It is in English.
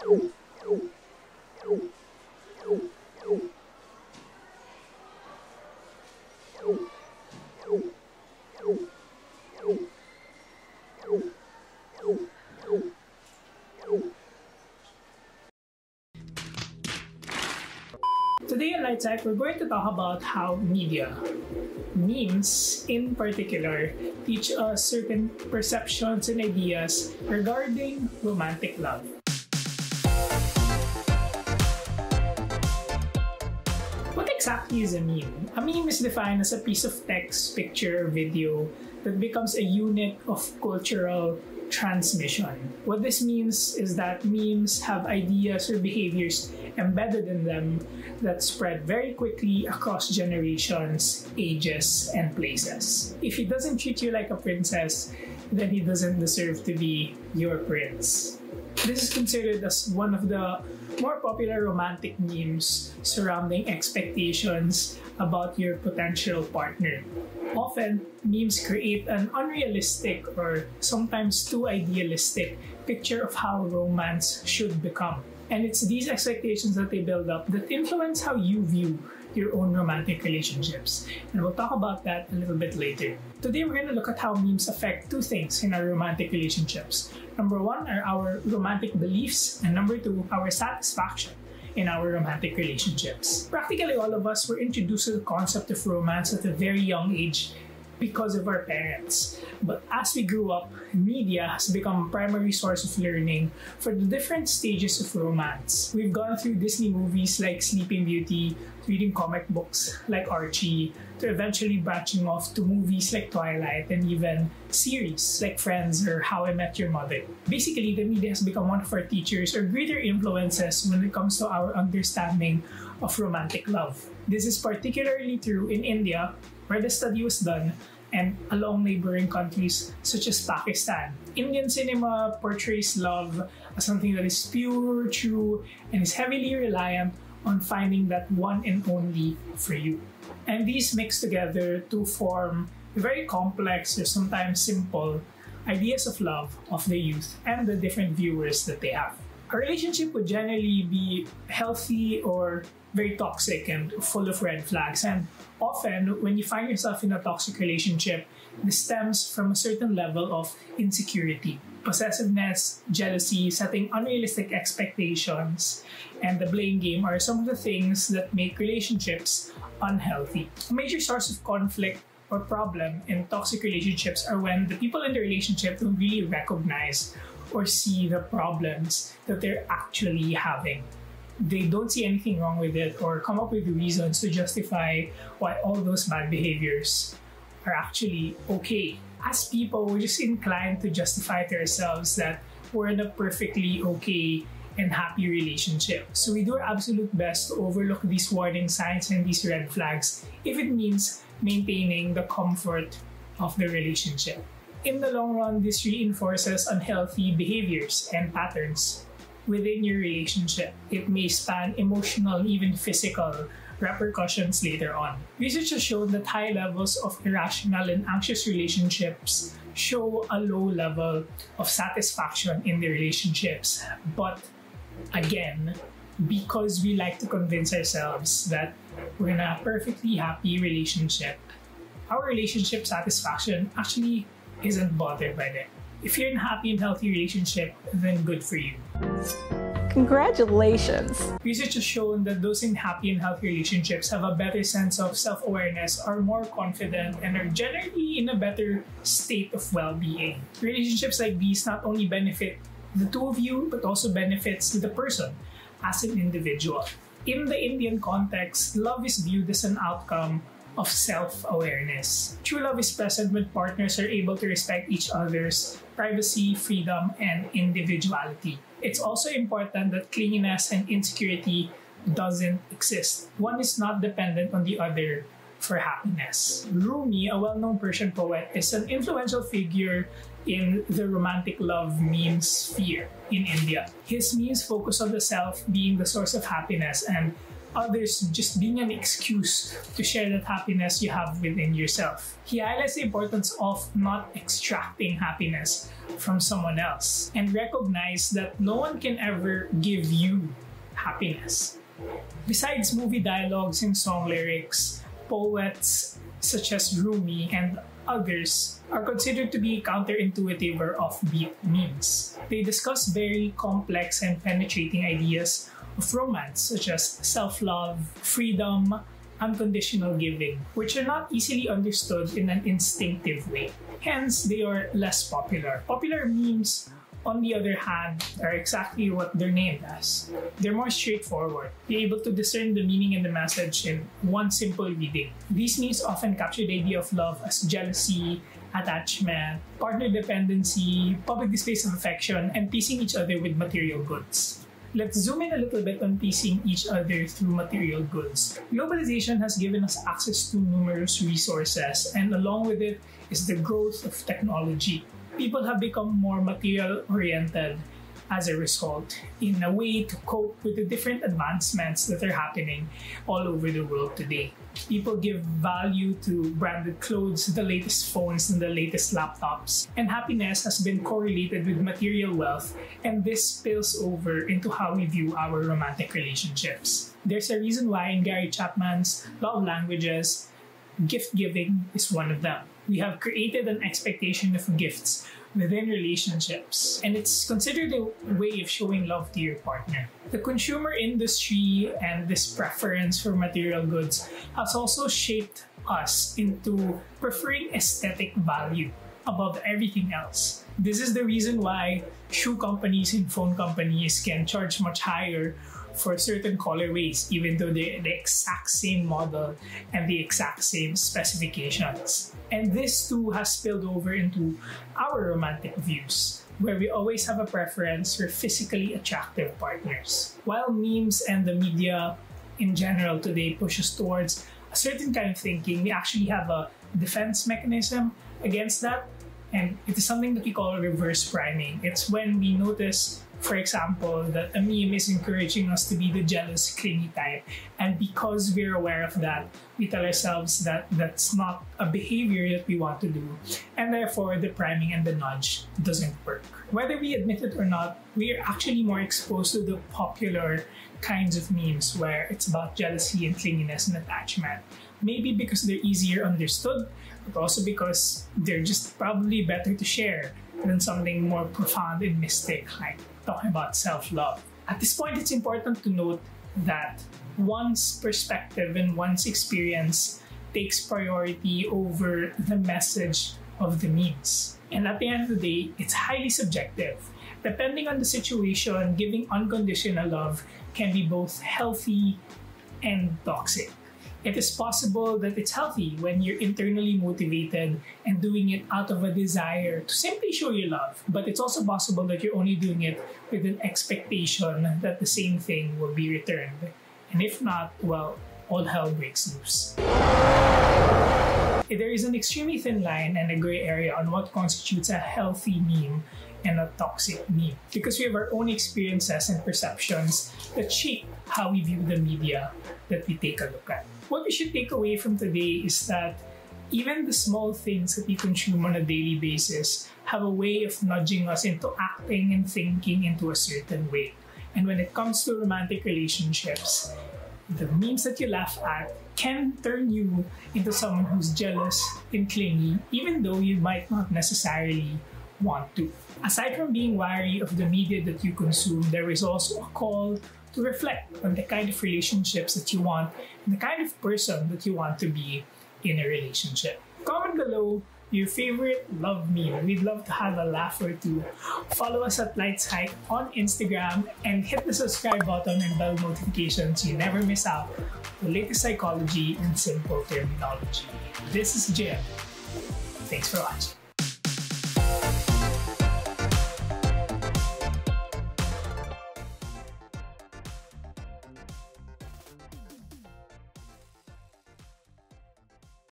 Today on LitePsych, we're going to talk about how media, memes in particular, teach us certain perceptions and ideas regarding romantic love. What exactly is a meme? A meme is defined as a piece of text, picture, or video that becomes a unit of cultural transmission. What this means is that memes have ideas or behaviors embedded in them that spread very quickly across generations, ages, and places. If he doesn't treat you like a princess, then he doesn't deserve to be your prince. This is considered as one of the more popular romantic memes surrounding expectations about your potential partner. Often, memes create an unrealistic or sometimes too idealistic picture of how romance should become. And it's these expectations that they build up that influence how you view your own romantic relationships. And we'll talk about that a little bit later. Today, we're going to look at how memes affect two things in our romantic relationships. Number one are our romantic beliefs, and number two, our satisfaction in our romantic relationships. Practically all of us were introduced to the concept of romance at a very young age because of our parents. But as we grew up, media has become a primary source of learning for the different stages of romance. We've gone through Disney movies like Sleeping Beauty, reading comic books like Archie, to eventually branching off to movies like Twilight and even series like Friends or How I Met Your Mother. Basically, the media has become one of our teachers or greater influences when it comes to our understanding of romantic love. This is particularly true in India, where the study was done, and along neighboring countries such as Pakistan. Indian cinema portrays love as something that is pure, true, and is heavily reliant on finding that one and only for you. And these mix together to form very complex or sometimes simple ideas of love of the youth and the different viewers that they have. A relationship would generally be healthy or very toxic and full of red flags. And often, when you find yourself in a toxic relationship, this stems from a certain level of insecurity, possessiveness, jealousy, setting unrealistic expectations, and the blame game are some of the things that make relationships unhealthy. A major source of conflict or problem in toxic relationships are when the people in the relationship don't really recognize or see the problems that they're actually having. They don't see anything wrong with it or come up with reasons to justify why all those bad behaviors are actually okay. As people, we're just inclined to justify to ourselves that we're in a perfectly okay and happy relationship. So we do our absolute best to overlook these warning signs and these red flags if it means maintaining the comfort of the relationship. In the long run, this reinforces unhealthy behaviors and patterns within your relationship. It may span emotional, even physical repercussions later on. Research has shown that high levels of irrational and anxious relationships show a low level of satisfaction in the relationships. But again, because we like to convince ourselves that we're in a perfectly happy relationship, our relationship satisfaction actually isn't bothered by that. If you're in a happy and healthy relationship, then good for you. Congratulations! Research has shown that those in happy and healthy relationships have a better sense of self-awareness, are more confident, and are generally in a better state of well-being. Relationships like these not only benefit the two of you, but also benefits the person as an individual. In the Indian context, love is viewed as an outcome of self-awareness. True love is present when partners are able to respect each other's privacy, freedom, and individuality. It's also important that clinginess and insecurity doesn't exist. One is not dependent on the other for happiness. Rumi, a well-known Persian poet, is an influential figure in the romantic love meme sphere in India. His memes focus on the self being the source of happiness and others just being an excuse to share that happiness you have within yourself. He highlights the importance of not extracting happiness from someone else and recognize that no one can ever give you happiness. Besides movie dialogues and song lyrics, poets such as Rumi and others are considered to be counterintuitive or offbeat memes. They discuss very complex and penetrating ideas of romance, such as self-love, freedom, unconditional giving, which are not easily understood in an instinctive way. Hence, they are less popular. Popular memes, on the other hand, are exactly what they're named as. They're more straightforward. You're able to discern the meaning and the message in one simple reading. These memes often capture the idea of love as jealousy, attachment, partner dependency, public displays of affection, and piecing each other with material goods. Let's zoom in a little bit on piecing each other through material goods. Globalization has given us access to numerous resources, and along with it is the growth of technology. People have become more material-oriented as a result, in a way to cope with the different advancements that are happening all over the world today. People give value to branded clothes, the latest phones, and the latest laptops. And happiness has been correlated with material wealth, and this spills over into how we view our romantic relationships. There's a reason why in Gary Chapman's Love Languages, gift giving is one of them. We have created an expectation of gifts within relationships, and it's considered a way of showing love to your partner. The consumer industry and this preference for material goods has also shaped us into preferring aesthetic value above everything else. This is the reason why shoe companies and phone companies can charge much higher for certain colorways, even though they're the exact same model and the exact same specifications. And this too has spilled over into our romantic views, where we always have a preference for physically attractive partners. While memes and the media in general today push us towards a certain kind of thinking, we actually have a defense mechanism against that, and it is something that we call reverse priming. It's when we notice, for example, that a meme is encouraging us to be the jealous, clingy type. And because we're aware of that, we tell ourselves that that's not a behavior that we want to do. And therefore, the priming and the nudge doesn't work. Whether we admit it or not, we are actually more exposed to the popular kinds of memes where it's about jealousy and clinginess and attachment. Maybe because they're easier understood, but also because they're just probably better to share than something more profound and mystic like talking about self-love. At this point, it's important to note that one's perspective and one's experience takes priority over the message of the memes. And at the end of the day, it's highly subjective. Depending on the situation, giving unconditional love can be both healthy and toxic. It is possible that it's healthy when you're internally motivated and doing it out of a desire to simply show your love. But it's also possible that you're only doing it with an expectation that the same thing will be returned. And if not, well, all hell breaks loose. There is an extremely thin line and a gray area on what constitutes a healthy meme and a toxic meme, because we have our own experiences and perceptions that shape how we view the media that we take a look at. What we should take away from today is that even the small things that we consume on a daily basis have a way of nudging us into acting and thinking into a certain way. And when it comes to romantic relationships, the memes that you laugh at can turn you into someone who's jealous and clingy, even though you might not necessarily want to. Aside from being wary of the media that you consume, there is also a call to reflect on the kind of relationships that you want and the kind of person that you want to be in a relationship. Comment below your favorite love meme. We'd love to have a laugh or two. Follow us at LitePsych on Instagram and hit the subscribe button and bell notifications so you never miss out on the latest psychology and simple terminology. This is Jim. Thanks for watching.